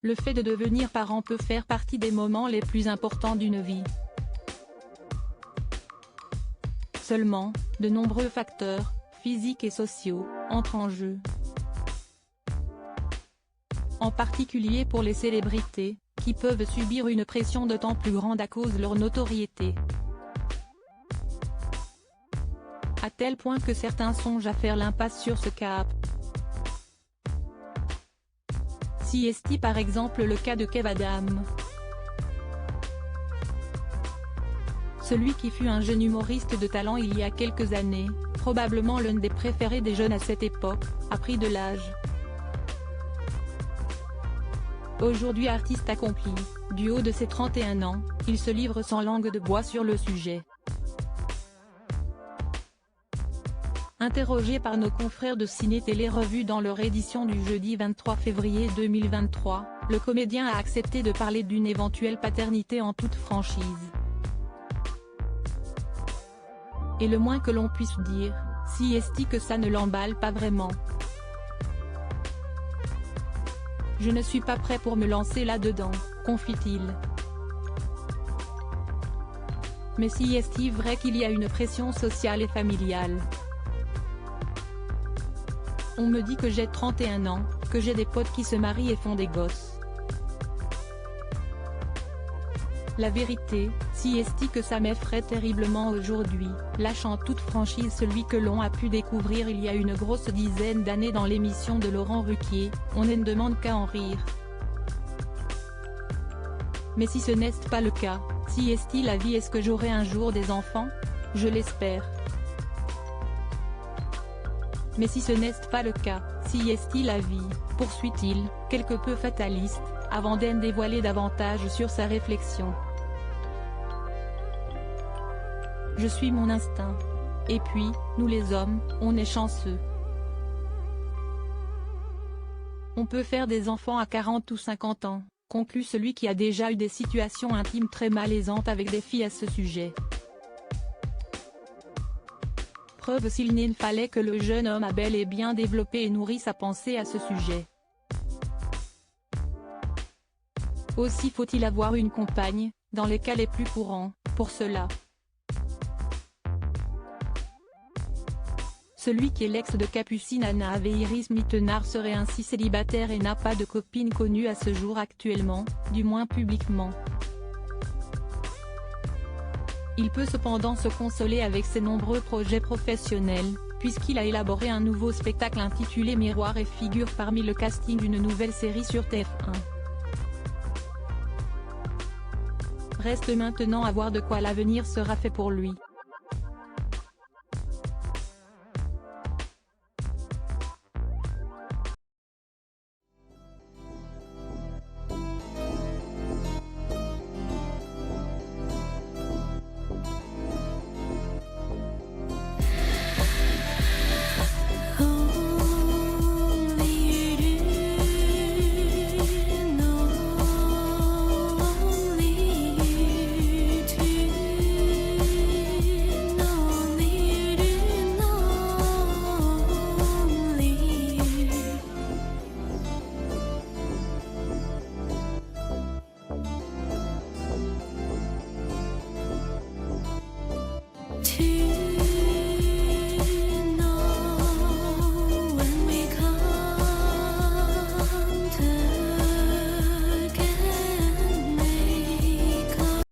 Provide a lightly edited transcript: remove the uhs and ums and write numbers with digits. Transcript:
Le fait de devenir parent peut faire partie des moments les plus importants d'une vie. Seulement, de nombreux facteurs, physiques et sociaux, entrent en jeu. En particulier pour les célébrités, qui peuvent subir une pression d'autant plus grande à cause de leur notoriété. À tel point que certains songent à faire l'impasse sur ce cap. Si est par exemple le cas de Kev Adams. Celui qui fut un jeune humoriste de talent il y a quelques années, probablement l'un des préférés des jeunes à cette époque, a pris de l'âge. Aujourd'hui artiste accompli, du haut de ses 31 ans, il se livre sans langue de bois sur le sujet. Interrogé par nos confrères de Ciné Télé Revue dans leur édition du jeudi 23 février 2023, le comédien a accepté de parler d'une éventuelle paternité en toute franchise. Et le moins que l'on puisse dire, si est que ça ne l'emballe pas vraiment. Je ne suis pas prêt pour me lancer là-dedans, confie-t-il. Mais si est vrai qu'il y a une pression sociale et familiale. On me dit que j'ai 31 ans, que j'ai des potes qui se marient et font des gosses. La vérité, si est que ça m'effraie terriblement aujourd'hui, lâchant toute franchise celui que l'on a pu découvrir il y a une grosse dizaine d'années dans l'émission de Laurent Ruquier, on ne demande qu'à en rire. Mais si ce n'est pas le cas, si est la vie, est-ce que j'aurai un jour des enfants? Je l'espère. Mais si ce n'est pas le cas, si est la vie, poursuit-il, quelque peu fataliste, avant d'en dévoiler davantage sur sa réflexion. Je suis mon instinct. Et puis, nous les hommes, on est chanceux. On peut faire des enfants à 40 ou 50 ans, conclut celui qui a déjà eu des situations intimes très malaisantes avec des filles à ce sujet. Preuve s'il n'en fallait que le jeune homme a bel et bien développé et nourri sa pensée à ce sujet. Aussi faut-il avoir une compagne, dans les cas les plus courants, pour cela. Celui qui est l'ex de Capucine Anna Aveïris Mittenard serait ainsi célibataire et n'a pas de copine connue à ce jour actuellement, du moins publiquement. Il peut cependant se consoler avec ses nombreux projets professionnels, puisqu'il a élaboré un nouveau spectacle intitulé Miroir et figure parmi le casting d'une nouvelle série sur TF1. Reste maintenant à voir de quoi l'avenir sera fait pour lui.